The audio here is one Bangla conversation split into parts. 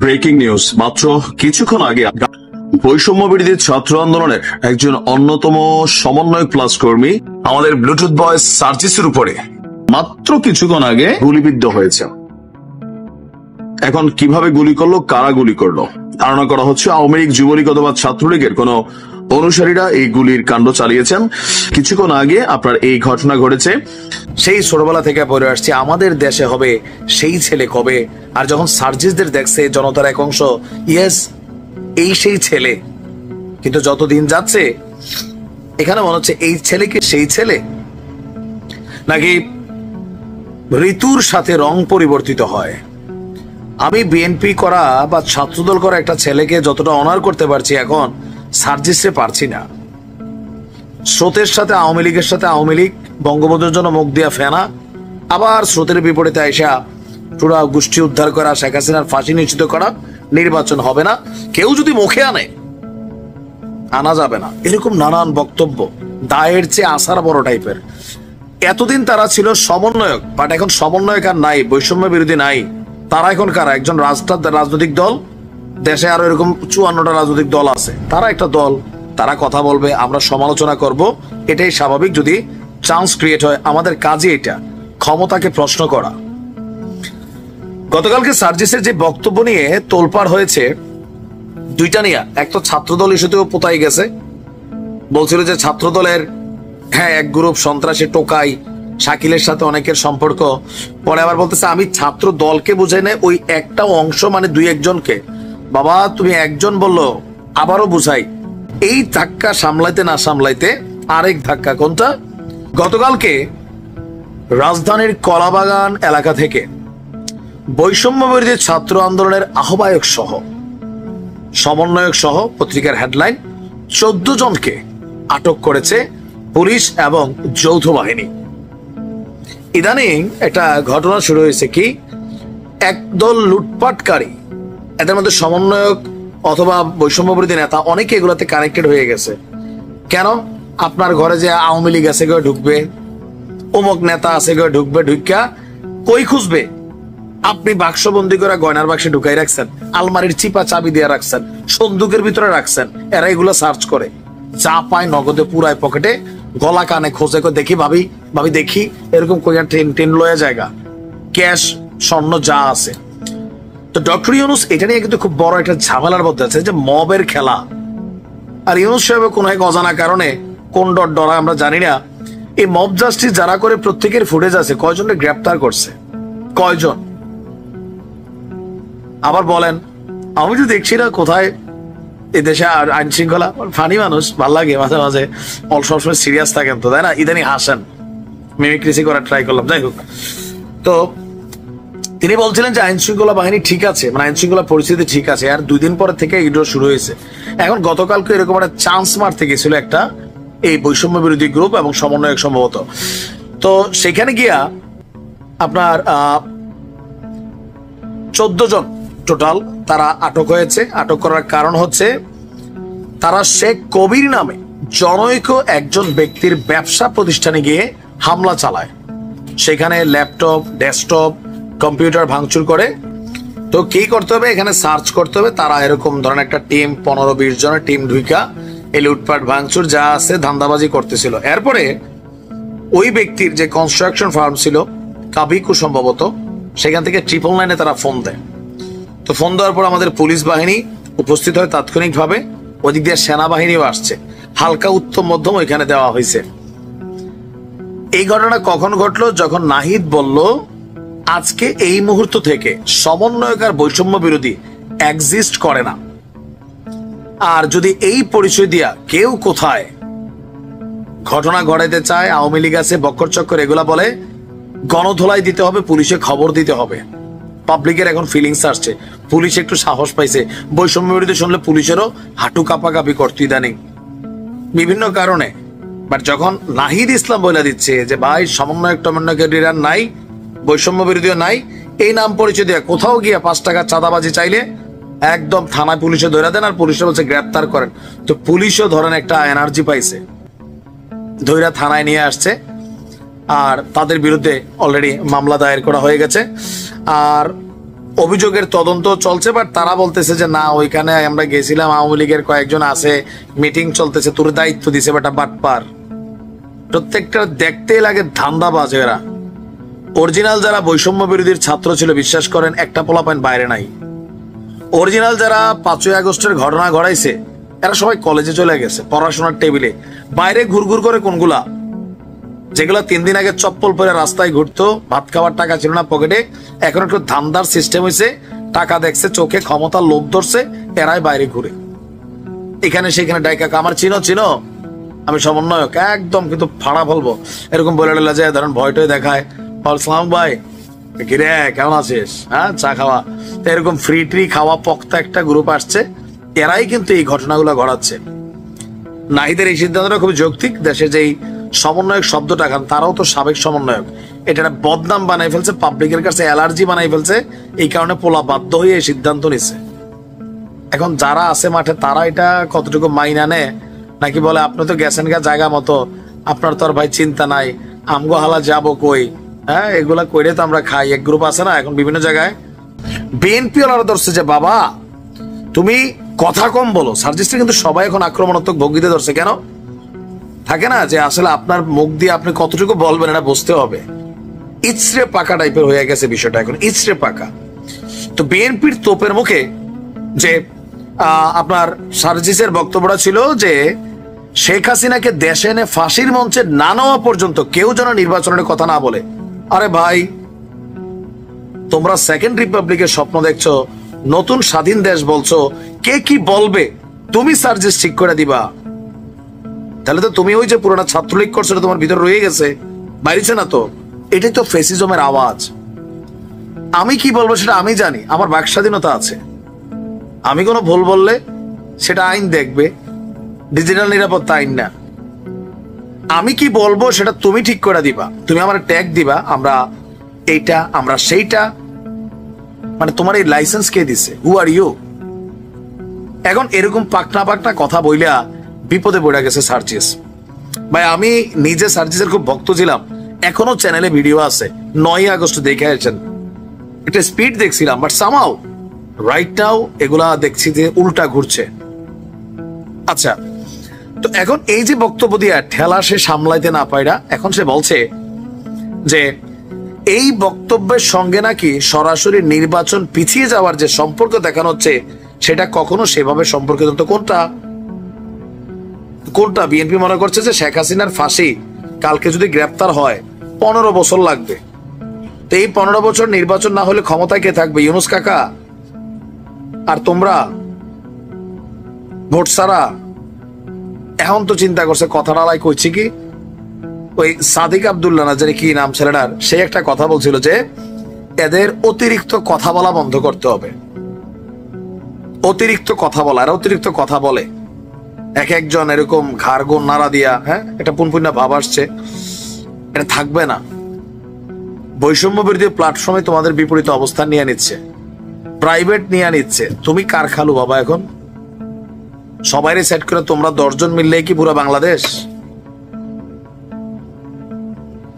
Breaking news. মাত্র কিছুক্ষণ আগে বৈষম্য বিরোধী ছাত্র আন্দোলনের একজন অন্যতম সমন্বয়ক প্লাস কর্মী আমাদের ব্লুটুথ বয় সার্জিসের উপরে মাত্র কিছুক্ষণ আগে গুলিবিদ্ধ হয়েছে। এখন কিভাবে গুলি করলো, কারা গুলি করলো ধারণা করা হচ্ছে আওয়ামী লীগ, যুবলীগ অথবা ছাত্রলীগের কোন অনুসারীরা এই গুলির কাণ্ড চালিয়েছেন। কিছুক্ষণ আগে আপনার এই ঘটনা ঘটেছে। সেই ছোটবেলা থেকে পড়ে আসছে আমাদের দেশে হবে সেই ছেলে কবে। আর যখন সার্জিসদের দেখছে জনতার এক অংশ, ইয়েস এই সেই ছেলে, কিন্তু যত দিন যাচ্ছে এখানে মনে হচ্ছে এই ছেলে কি সেই ছেলে, নাকি ঋতুর সাথে রং পরিবর্তিত হয়। আমি বিএনপি করা বা ছাত্রদল করা একটা ছেলেকে যতটা অনার করতে পারছি, এখন সার্জিসে পারছি না। স্রোতের সাথে আওয়ামী লীগের সাথে আওয়ামী লীগ, বঙ্গবন্ধুর জন্য মুখ দিয়া ফেনা, আবার স্রোতের বিপরীতে আইসা পুরা গোষ্ঠী উদ্ধার করা, শেখ হাসিনার ফাঁসি নিশ্চিত করা, নির্বাচন হবে না, কেউ যদি মুখে আনা যাবে না, এরকম নানান বক্তব্য দায়ের চেয়ে আসার বড় টাইপের। এতদিন তারা ছিল সমন্বয়ক, বাট এখন সমন্বয়ক আর নাই, বৈষম্য বিরোধী নাই। তারা এখন কারা? একজন রাজনৈতিক দল, দেশে আরো এরকম 54টা রাজনৈতিক দল আছে, তারা একটা দল, তারা কথা বলবে, আমরা সমালোচনা করব, এটাই স্বাভাবিক যদি চান্স ক্রিয়েট হয়। আমাদের কাজে এটা, ক্ষমতাকে প্রশ্ন করা। গতকালকে সার্জিসের যে বক্তব্য নিয়ে তোলপাড় হয়েছে দুইটা নিয়ে, এক তো ছাত্রদল ইস্যুতেও পোতাই গেছে, বলছিল যে ছাত্রদলের এক গ্রুপ সন্ত্রাসী টোকাই, শাকিলের সাথে অনেকের সম্পর্ক। পরে আবার বলতেছে আমি ছাত্র দলকে বুঝাই না, ওই একটা অংশ মানে দুই একজনকে। বাবা তুমি একজন বললো, আবারও বুঝাই। এই ধাক্কা সামলাইতে না সামলাইতে আরেক ধাক্কা। কোনটা? গতকালকে রাজধানীর কলাবাগান এলাকা থেকে বৈষম্য বিরোধী ছাত্র আন্দোলনের আহ্বায়ক সহ, সমন্বয়ক সহ, পত্রিকার হেডলাইন 14 জনকে আটক করেছে পুলিশ এবং যৌথ বাহিনী। ইদানিং একটা ঘটনা শুরু হয়েছে, কি একদল লুটপাটকারী, এদের মধ্যে সমন্বয়ক অথবা বৈষম্য বিরোধী নেতা অনেকে এগুলাতে কানেক্টেড হয়ে গেছে। কেন? আপনার ঘরে যে আওয়ামী লীগ আছে কেউ ঢুকবে, অমুক নেতা আছে কেউ ঢুকবে, ঢুকা কই খুঁজবে? আপনি বাক্সবন্দি করে গয়নার বাক্সে ঢুকাই রাখছেন, আলমারির চিপা চাবি দিয়ে রাখছেন, সন্দুকের ভিতরে রাখছেন, এরা এগুলা সার্চ করে, যা পায় নগদে পুরায় পকেটে, গলা কানে খোঁজে, দেখি ভাবি ভাবি দেখি, এরকম কইয়া ট্রেন লয়ে জায়গা, ক্যাশ স্বর্ণ যা আছে। তো ডক্টর ইউনুস এটা নিয়ে কিন্তু খুব বড় একটা ঝামেলার মধ্যে আছে, যে মবের খেলা। আর ইউনুস সাহেব কোন এক অজানা কারণে, কোন ডরা আমরা জানি না, এই মব জাস্টিস যারা করে প্রত্যেকের ফুটেজ আছে, কয়জনকে গ্রেপ্তার করছে, কয়জন? আবার বলেন, আমি তো দেখছি না কোথায় এই দেশে আর আইন শৃঙ্খলা। ফানি মানুষ, ভাল লাগে মাঝে মাঝে, সবসময় সিরিয়াস থাকেন তো, তাই না? ইদানি হাসেন, মিমিক্রিসি করার ট্রাই করলাম, যাই হোক। তো তিনি বলছিলেন যে আইন শৃঙ্খলা বাহিনী ঠিক আছে, মানে আইন শৃঙ্খলা পরিস্থিতি ঠিক আছে, আর 2 দিন পরে থেকে এগুলো শুরু হয়েছে। এখন গতকালকে এরকম একটা চান্স মারতে গেছিল একটা এই বৈষম্য বিরোধী গ্রুপ এবং সমন্বয়ক সম্ভবত। তো সেখানে গিয়া আপনার 14 জন টোটাল তারা আটক হয়েছে। আটক করার কারণ হচ্ছে তারা শেখ কবির নামে জনৈক একজন ব্যক্তির ব্যবসা প্রতিষ্ঠানে গিয়ে হামলা চালায়, সেখানে ল্যাপটপ, ডেস্কটপ, কম্পিউটার ভাঙচুর করে। তো কি করতে হবে? এখানে সার্চ করতে হবে। তারা এরকম ধরেন একটা টিম, 15-20 জনের টিম ঢুইকা এই লুটপাট ভাঙচুর যা আছে ধান্দাবাজি করতেছিল। এরপরে ওই ব্যক্তির যে কনস্ট্রাকশন ফার্ম ছিল, কাবিকু সম্ভবত, সেখান থেকে 999-এ তারা ফোন দেয়। তো ফোন দেওয়ার পর আমাদের পুলিশ বাহিনী উপস্থিত হয় তাৎক্ষণিকভাবে, ওদিক দিয়ে সেনাবাহিনীও আসছে, হালকা উত্তম মধ্যম ওইখানে দেওয়া হয়েছে। এই ঘটনা কখন ঘটলো? যখন নাহিদ বলল আজকে এই মুহূর্ত থেকে সমন্বয়ক আর বৈষম্য বিরোধী এক্সিস্ট করে না, আর যদি এই পরিচয় দিয়া কেউ কোথায় ঘটনা ঘটাইতে চায়, আওয়ামী লীগ আছে, বক্কর চক্কর এগুলা বলে, গণধোলাই দিতে হবে, পুলিশে খবর দিতে হবে। পাবলিকের এখন ফিলিংস আসছে, পুলিশ একটু সাহস পাইছে। বৈষম্য বিরোধী শুনলে পুলিশেরও হাঁটু কাঁপাকাঁপি করতো ইদানিং বিভিন্ন কারণে। বাট যখন নাহিদ ইসলাম বলে দিচ্ছে যে ভাই সমন্বয়ক টমন্বয়কের লিডার নাই, বৈষম্য বিরোধীও নাই, এই নাম পরিচয় দিয়ে কোথাও গিয়ে 5 টাকা চাঁদাবাজি চাইলে একদম থানায় পুলিশে ধরে দেন, আর পুলিশে বলছে গ্রেপ্তার করেন। তো পুলিশও ধরেন একটা এনার্জি পাইছে, ধৈরা থানায় নিয়ে আসছে, আর তাদের বিরুদ্ধে অলরেডি মামলা দায়ের করা হয়ে গেছে। আর অভিযোগের তদন্ত চলছে, বাট তারা বলতেছে যে না, ওইখানে আমরা গেছিলাম, আওয়ামী লীগের কয়েকজন আছে, মিটিং চলতেছে, তোর দায়িত্ব দিছে বেটা বাটপার। প্রত্যেকটা দেখতেই লাগে ধান্দাবাজ এরা। অরিজিনাল যারা বৈষম্য বিরোধীর ছাত্র ছিল, বিশ্বাস করেন একটা পোলাপাইন বাইরে নাই। অরিজিনাল যারা 5ই আগস্টের ঘটনা ঘটাইছে এরা সবাই কলেজে চলে গেছে, পড়াশোনার টেবিলে। বাইরে ঘুরঘুর করে কোনগুলা, যেগুলো 3 দিন আগে চপ্পল পরে রাস্তায় ঘুরতো, ভাত খাওয়ার টাকা ছিল না পকেটে, এখন একটু ধান্দার সিস্টেম হয়েছে, টাকা দেখছে চোখে, ক্ষমতার লোভ ধরছে, এরাই বাইরে ঘুরে। এখানে সেখানে ডাইকা আমার চিনো আমি সমন্বয়ক, একদম কিন্তু ফাড়া ফেলবো এরকম বলে ডেলা যায়, ধরেন ভয়টয় দেখায়, সালাম ভাই কিরে কেমন আছিস, হ্যাঁ চা খাওয়া, এরকম ফ্রি ট্রি খাওয়া পক্তা একটা গ্রুপ আসছে, এরাই কিন্তু এই ঘটনাগুলো ঘটাচ্ছে। নাহিদের এই সিদ্ধান্তটা খুব যৌক্তিক। দেশে যেই সমন্বয়ক শব্দটা, খান তারাও তো সাবেক সমন্বয়ক, এটা বদনাম বানাই ফেলছে, পাবলিকের কাছে অ্যালার্জি বানাই ফেলছে, এই কারণে পোলা বাধ্য হয়ে এই সিদ্ধান্ত নিছে। এখন যারা আছে মাঠে তারা এটা কতটুকু মাইনা নেয়, নাকি বলে আপনি তো গেছেন গা জায়গা মতো, আপনার তো আর ভাই চিন্তা নাই, আমগো হালা যাবো কই, হ্যাঁ এগুলা কইরে তো আমরা খাই। এক গ্রুপ আছে না এখন বিভিন্ন জায়গায়, বিএনপি ওনারা ধরছে যে বাবা তুমি কথা কম বলো। সার্জিস্টে কিন্তু সবাই এখন আক্রমণাত্মক ভঙ্গিতে ধরছে। কেন থাকে না যে আসলে আপনার মুখ দিয়ে আপনি কতটুকু বলবেন এটা বুঝতে হবে। ইচড়ে পাকা টাইপের হয়ে গেছে বিষয়টা এখন, ইচড়ে পাকা। তো বিএনপির তোপের মুখে যে আপনার সার্জিসের বক্তব্যটা ছিল যে শেখ হাসিনাকে দেশে এনে ফাঁসির মঞ্চে না নেওয়া পর্যন্ত কেউ যেন নির্বাচনের কথা না বলে। আরে ভাই, তোমরা সেকেন্ড রিপাবলিকের স্বপ্ন দেখছো, নতুন স্বাধীন দেশ বলছো, কে কি বলবে তুমি সার্জিস ঠিক করে দিবা? তাহলে তো তুমি ওই যে পুরোনো ছাত্রলীগ করছো তোমার ভিতরে রয়ে গেছে, বাইরেছে না তো। এটাই তো ফেসিজমের আওয়াজ। আমি কি বলবো সেটা আমি জানি, আমার বাক স্বাধীনতা আছে। আমি কোনো ভুল বললে সেটা আইন দেখবে, ডিজিটাল নিরাপত্তা আইন না। আমি কি বলবো সেটা তুমি ঠিক করে দিবা, তুমি আমার ট্যাগ দিবা, আমরা এইটা আমরা সেইটা, মানে তোমার এই লাইসেন্স কে দিছে? হু আর ইউ? এখন এরকম পাকনা পাকনা কথা বইলা বিপদে পড়ে গেছে সার্জিস ভাই। আমি নিজে সার্জিসের খুব ভক্ত ছিলাম, এখনো চ্যানেলে ভিডিও আছে, 9ই আগস্ট দেখে আসছেন, একটা স্পিড দেখছিলাম, বাট সামহাউ রাইট নাও এগুলা দেখছি যে উল্টা ঘুরছে। আচ্ছা, তো এখন এই যে বক্তব্য দিয়া ঠেলা সে সামলাইতে না পায়রা, এখন সে বলছে যে এই বক্তব্যের সঙ্গে নাকি সরাসরি নির্বাচন পিছিয়ে যাওয়ার যে সম্পর্ক দেখানো হচ্ছে সেটা কখনো সেভাবে সম্পর্কিত। তো কোনটা কোনটা? বিএনপি মনে করছে যে শেখ হাসিনার ফাঁসি কালকে যদি গ্রেপ্তার হয় 15 বছর লাগবে। তো এই 15 বছর নির্বাচন না হলে ক্ষমতায় কে থাকবে? ইউনূস কাকা আর তোমরা ভোট ছাড়া। এখন তো চিন্তা করছে, কথাটা লাই কইছি কি, ওই সাদিক আব্দুল্লাহ না জানি কি নাম ছেলেটার, সে একটা কথা বলছিল যে এদের অতিরিক্ত কথা বলা বন্ধ করতে হবে। অতিরিক্ত কথা বলা, আর অতিরিক্ত কথা বলে এক একজন এরকম ঘাড় গোন নাড়া দিয়া, হ্যাঁ এটা পুনপুন্না ভাব আসছে, এটা থাকবে না। বৈষম্য বিরোধী প্ল্যাটফর্মে তোমাদের বিপরীত অবস্থান নিয়ে নিচ্ছে, প্রাইভেট নিয়ে নিচ্ছে। তুমি কার খালু বাবা? এখন সবাইরে সেট করে তোমরা 10 জন মিললে কি পুরো বাংলাদেশ?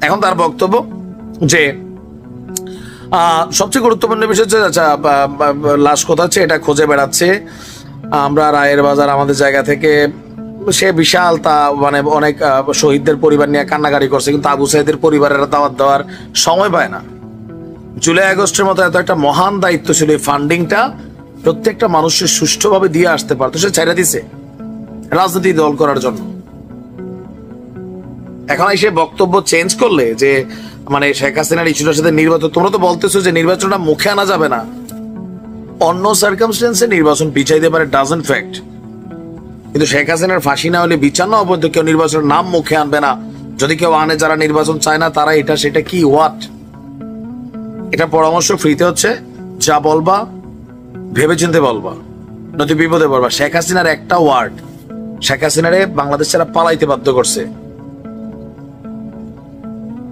এখন তার বক্তব্য যে সবচেয়ে গুরুত্বপূর্ণ বিষয় হচ্ছে, আচ্ছা লাশ কোথা হচ্ছে এটা খুঁজে বেড়াচ্ছে আমরা, রায়ের বাজার আমাদের জায়গা থেকে। সে বিশাল তা মানে অনেক শহীদদের পরিবার নিয়ে কান্নাকাটি করছে, কিন্তু আবু সাইদের পরিবারের দাওয়াত দেওয়ার সময় পায় না। জুলাই আগস্টের মতো এত একটা মহান দায়িত্ব ছিল, এই ফান্ডিংটা প্রত্যেকটা মানুষের সুষ্ঠুভাবে দিয়ে আসতে পারতো, সে ছেড়ে দিছে রাজনৈতিক দল করার জন্য। এখন এসে বক্তব্য চেঞ্জ করলে যে মানে শেখ হাসিনার ইস্যুটার সাথে নির্বাচন, তোমরা তো বলতেছো যে নির্বাচনটা মুখে আনা যাবে না, অন্য সার্কামস্টেন্সে নির্বাচন পিছাইতে পারে, ডাজন্ট ফ্যাক্ট। কিন্তু শেখ হাসিনার ফাঁসি না হলে বিচার না পর্যন্ত কেউ নির্বাচনের নাম মুখে আনবে না। যদি কেউ আনে, যারা নির্বাচন চায় না তারা এটা সেটা কি হোয়াট, এটা পরামর্শ ফ্রিতে হচ্ছে, যা বলবা ভেবে চিনতে বলবা, নয়তো বিপদে পড়বা। শেখ হাসিনার একটা ওয়ার্ড শেখ হাসিনারে বাংলাদেশ ছাড়া পালাইতে বাধ্য করছে।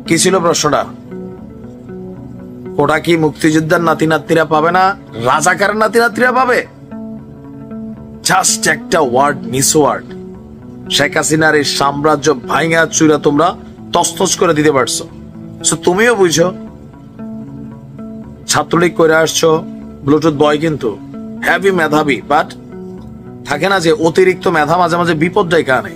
কি ছিল প্রশ্নটা? ওটা কি মুক্তিযোদ্ধার নাতি নাতিরা পাবে না, রাজাকারের নাতি নাতিরা পাবে? জাস্ট একটা ওয়ার্ড, মিস ওয়ার্ড, শেখ হাসিনার এই সাম্রাজ্য ভাঙা চুরা তোমরা তছনছ করে দিতে পারছো। তুমিও বুঝো, ছাত্রলীগ করে আসছো, ব্লুটুথ বয় কিন্তু হ্যাভি মেধাবী, বাট থাকে না যে অতিরিক্ত মেধা মাঝে মাঝে বিপদ ডেকে আনে।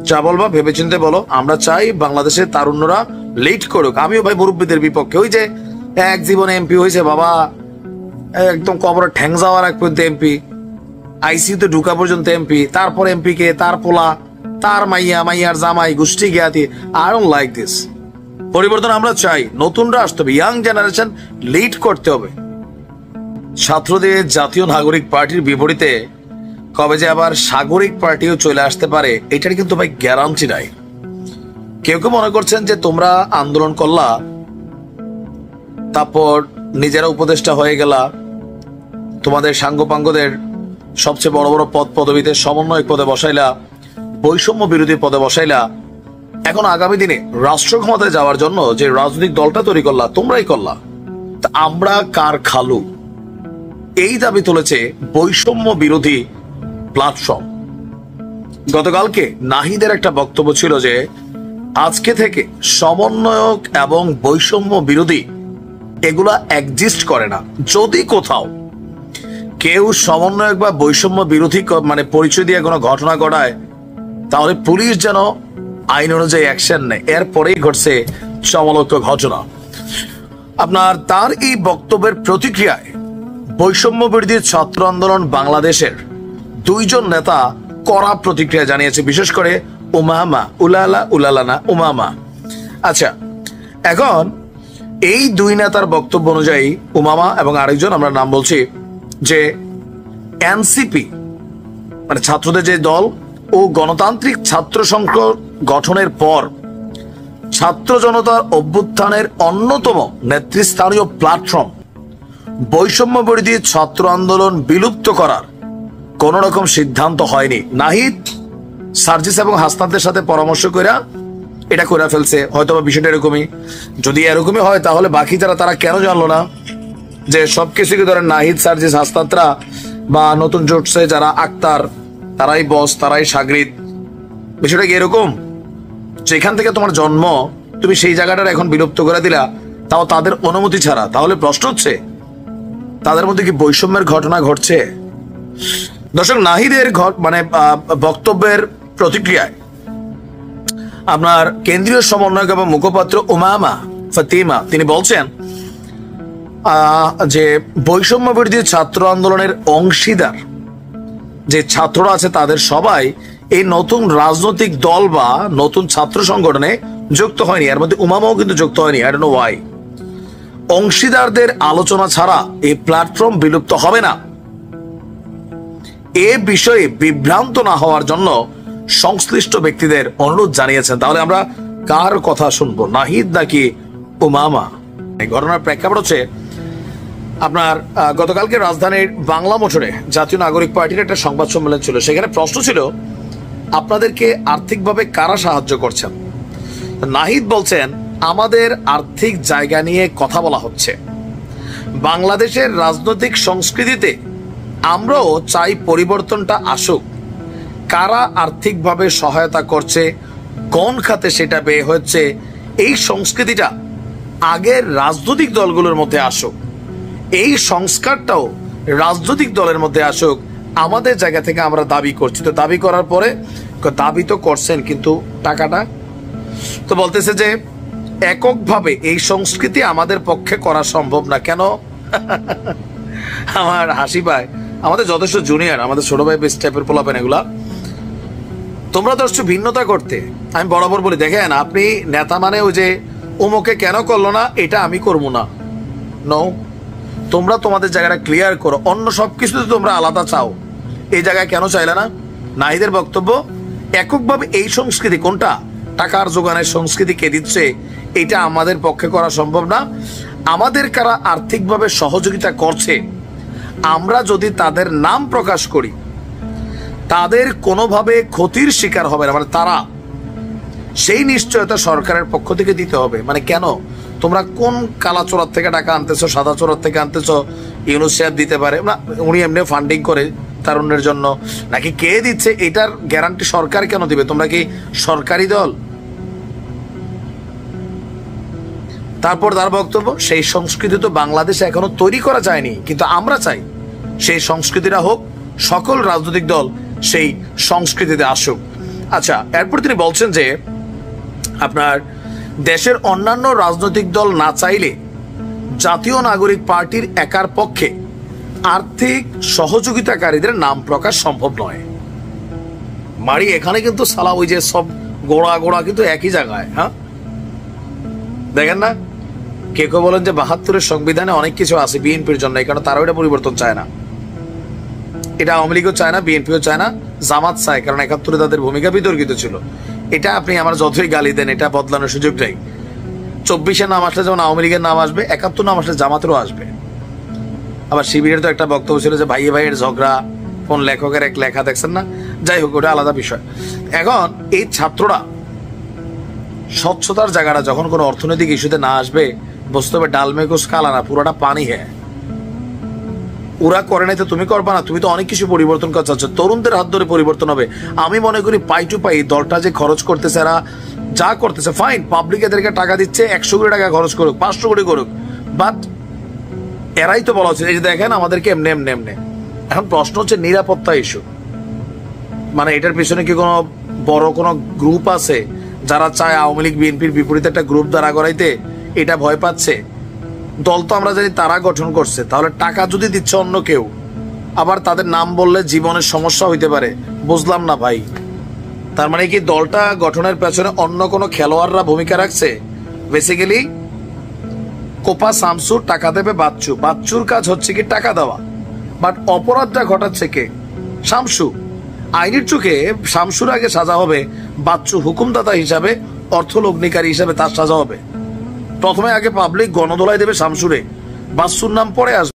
যা বলবা ভেবেচিন্তে বলো। আমরা চাই বাংলাদেশের তারুণ্যরা লিড করুক। আমিও ভাই মুরব্বীদের বিপক্ষে। ওই যে এক জীবনে এমপি হয়েছে বাবা, একদম কবরে ঠ্যাং যাওয়ার এক পর্যন্ত এমপি, আইসিইউতে ঢুকা পর্যন্ত এমপি, তারপর এমপি কে, তার পোলা, তার মাইয়া, মাইয়ার জামাই, গোষ্ঠী জ্ঞাতি। I don't like this. পরিবর্তন আমরা চাই, নতুনরা আসতে হবে, ইয়াং জেনারেশন লিড করতে হবে। ছাত্রদের জাতীয় নাগরিক পার্টির বিপরীতে কবে যে আবার সাগরিক পার্টিও চলে আসতে পারে এটার কিন্তু ভাই গ্যারান্টি নাই। কেউ কেউ মনে করছেন যে তোমরা আন্দোলন করলা, তারপর নিজেরা উপদেষ্টা হয়ে গেলা, তোমাদের সাঙ্গপাঙ্গদের সবচেয়ে বড় বড় পদ পদবিতে সমন্বয়ক পদে বসাইলা, বৈষম্য বিরোধী পদে বসাইলা। এখন আগামী দিনে রাষ্ট্র ক্ষমতায় যাওয়ার জন্য যে রাজনৈতিক দলটা তৈরি করলা তোমরাই করলা। তা আমরা কার খালু, এই দাবি তুলেছে বৈষম্য বিরোধী প্ল্যাটফর্ম। গতকালকে নাহিদের একটা বক্তব্য ছিল যে আজকে থেকে সমন্বয়ক এবং বৈষম্য বিরোধী এগুলা এক্সিস্ট করে না। যদি কোথাও কেউ সমন্বয়ক বা বৈষম্য বিরোধী মানে পরিচয় দিয়ে কোনো ঘটনা ঘটায় তাহলে পুলিশ যেন আইন অনুযায়ী অ্যাকশন নেয়। এরপরেই ঘটছে সমলক্ষ ঘটনা। আপনার তার এই বক্তব্যের প্রতিক্রিয়ায় বৈষম্য বিরোধী ছাত্র আন্দোলন বাংলাদেশের দুইজন নেতা কড়া প্রতিক্রিয়া জানিয়েছে, বিশেষ করে উমামা, উলালানা উমামা। আচ্ছা, এখন এই দুই নেতার বক্তব্য অনুযায়ী উমামা এবং আরেকজন আমরা নাম বলছি যে এনসিপি মানে ছাত্রদের যে দল ও গণতান্ত্রিক ছাত্র সংঘ গঠনের পর ছাত্র জনতার অভ্যুত্থানের অন্যতম নেতৃস্থানীয় প্ল্যাটফর্ম বৈষম্য বিরোধী ছাত্র আন্দোলন বিলুপ্ত করার কোন রকম সিদ্ধান্ত হয়নি। নাহিদ সার্জিস এবং হাসনাতদের সাথে পরামর্শ করে এটা করে ফেলছে, হয়তো বা বিষয়টা এরকমই। যদি এরকমই হয় তাহলে বাকি যারা তারা কেন জানলো না যে সবকিছুকে ধরেন নাহিদ সার্জিস হাসনাতরা বা নতুন জোটসে যারা আক্তার তারাই বস, তারাই সাগরিদ। বিষয়টা কি এরকম যেখান থেকে তোমার জন্ম তুমি সেই জায়গাটার এখন বিলুপ্ত করে দিলা, তাও তাদের অনুমতি ছাড়া? তাহলে প্রশ্ন হচ্ছে তাদের মধ্যে কি বৈষম্যের ঘটনা ঘটছে? দর্শক, নাহিদের মানে বক্তব্যের প্রতিক্রিয়ায় আপনার কেন্দ্রীয় সমন্বয়ক এবং মুখপাত্র উমামা ফাতিমা তিনি বলছেন যে বৈষম্য বিরোধী ছাত্র আন্দোলনের অংশীদার যে ছাত্ররা আছে তাদের সবাই এই নতুন রাজনৈতিক দল বা নতুন ছাত্র সংগঠনে যুক্ত হয়নি। এর মধ্যে উমামাও কিন্তু যুক্ত হয়নি। I don't know Y. অংশীদারদের আলোচনা ছাড়া এই প্ল্যাটফর্ম বিলুপ্ত হবে না। এ বিষয়ে বিভ্রান্ত না হওয়ার জন্য সংশ্লিষ্ট ব্যক্তিদের অনুরোধ জানিয়েছেন। তাহলে আমরা কার কথা শুনবো, নাহিদ নাকি উমামা? এই ঘটনার প্রেক্ষাপট হচ্ছে আপনার গতকালকে রাজধানীর বাংলা মোটরে জাতীয় নাগরিক পার্টির একটা সংবাদ সম্মেলন ছিল। সেখানে প্রশ্ন ছিল আপনাদেরকে আর্থিকভাবে কারা সাহায্য করছেন। নাহিদ বলছেন আমাদের আর্থিক জায়গা নিয়ে কথা বলা হচ্ছে। বাংলাদেশের রাজনৈতিক সংস্কৃতিতে আমরাও চাই পরিবর্তনটা আসুক। কারা আর্থিকভাবে সহায়তা করছে, কোন খাতে সেটা ব্যয় হচ্ছে, এই সংস্কৃতিটা আগের রাজনৈতিক দলগুলোর মধ্যে আসুক। এই সংস্কারটাও রাজনৈতিক দলের মধ্যে আসুক। আমাদের জায়গা থেকে আমরা দাবি করছি। তো দাবি করার পরে দাবি তো করছেন, কিন্তু টাকাটা তো বলতেছে যে এককভাবে এই সংস্কৃতি আমাদের পক্ষে করা সম্ভব না। কেন? আমার হাসি পায়। আমাদের যথেষ্ট জুনিয়র, আমাদের ছোট ভাই বেস্ট টাইপের পোলাপেন, এগুলা তোমরা তো আসছো ভিন্নতা করতে। আমি বরাবর বলি দেখেন, আপনি নেতা মানে ওই যে অমুকে কেন করলো না এটা আমি করবো না। নো, তোমরা তোমাদের জায়গাটা ক্লিয়ার করো। অন্য সবকিছুতে তোমরা আলাদা চাও, এই জায়গায় কেন চাইলে না? নাহিদের বক্তব্য এককভাবে এই সংস্কৃতি কোনটা, টাকার যোগানের সংস্কৃতি কে দিচ্ছে, এটা আমাদের পক্ষে করা সম্ভব না। আমাদের কারা আর্থিকভাবে সহযোগিতা করছে আমরা যদি তাদের নাম প্রকাশ করি তাদের কোনোভাবে ক্ষতির শিকার হবে না, মানে তারা সেই নিশ্চয়তা সরকারের পক্ষ থেকে দিতে হবে। মানে কেন তোমরা কোন কালা চোরার থেকে টাকা আনতেছো, সাদা চোরার থেকে আনতেছো? ইউনুস সাহেব দিতে পারে না, উনি এমনি ফান্ডিং করে তারুণ্যের জন্য, নাকি কে দিচ্ছে এটার গ্যারান্টি সরকার কেন দিবে? তোমরা কি সরকারি দল? তারপর তার বক্তব্য, সেই সংস্কৃতি তো বাংলাদেশে এখনো তৈরি করা যায়নি, কিন্তু আমরা চাই সেই সংস্কৃতিটা হোক, সকল রাজনৈতিক দল সেই সংস্কৃতিতে আসুক। আচ্ছা, এরপর তিনি বলছেন যে আপনার দেশের অন্যান্য রাজনৈতিক দল না চাইলে জাতীয় নাগরিক পার্টির একার পক্ষে আর্থিক সহযোগিতাকারীদের নাম প্রকাশ সম্ভব নয়। মারি এখানে কিন্তু সালা ওই যে সব গোড়া গোড়া কিন্তু একই জায়গায়। হ্যাঁ, দেখেন না, কে কেউ বলেন যে ৭২-এর সংবিধানে অনেক কিছু আছে বিএনপির জন্য, কারণ তারাও এটা পরিবর্তন চায় না। এটা আওয়ামী লীগও চায় না, বিএনপিও চায় না, জামাত চায়, কারণ ৭১-এ তাদের ভূমিকা বিতর্কিত ছিল। এটা আপনি আমার যতই গালি দেন, এটা বদলানোর সুযোগ নেই। ২৪-এর নাম আসলে যেমন আওয়ামী লীগের নাম আসবে, ৭১ নাম আসলে জামাতেরও আসবে। আবার শিবিরের তো একটা বক্তব্য ছিল যে ভাইয়ে ভাইয়ের ঝগড়া, কোন লেখকের এক লেখা দেখছেন না, যাই হোক, ওটা আলাদা বিষয়। এখন এই ছাত্ররা স্বচ্ছতার জায়গাটা যখন কোনো অর্থনৈতিক ইস্যুতে না আসবে, বুঝতে হবে ডালমে কুছ কালা না, পুরোটা পানি। হ্যাঁ, ওরা করে নাই তো তুমি করবা না? তুমি তো অনেক কিছু পরিবর্তন করতে চাচ্ছ, তরুণদের হাত ধরে পরিবর্তন হবে। আমি মনে করি পাই টু পাই দলটা যে খরচ করতেছে, এরা যা করতেছে ফাইন, পাবলিক এদেরকে টাকা দিচ্ছে, ১০০ কোটি টাকা খরচ করুক, ৫০০ কোটি করুক, বাট এরাই তো বলা উচিত এই যে দেখেন আমাদেরকে এমনি এমনি এমনি। এখন প্রশ্ন হচ্ছে নিরাপত্তা ইস্যু, মানে এটার পিছনে কি কোনো বড় কোনো গ্রুপ আছে যারা চায় আওয়ামী লীগ বিএনপির বিপরীতে একটা গ্রুপ দাঁড়া করাইতে? এটা ভয় পাচ্ছে। দল তো আমরা জানি তারা গঠন করছে, তাহলে টাকা যদি দিচ্ছে অন্য কেউ, আবার তাদের নাম বললে জীবনের সমস্যা হইতে পারে। বুঝলাম না ভাই, তার মানে কি দলটা গঠনের পেছনে অন্য কোনো খেলোয়াড়রা ভূমিকা রাখছে? বেসিক্যালি কোপা শামসু টাকা দেবে বাচ্চু, বাচ্চুর কাজ হচ্ছে কি টাকা দেওয়া, বাট অপরাধটা ঘটাচ্ছে কে? শামসু। আইনের চোখে শামসুর আগে সাজা হবে, বাচ্চু হুকুমদাতা হিসাবে, অর্থলগ্নিকারী হিসাবে তার সাজা হবে। প্রথমে আগে পাবলিক গণদোলাই দেবে শামসুরে, বাচ্চুর নাম পরে আসবে।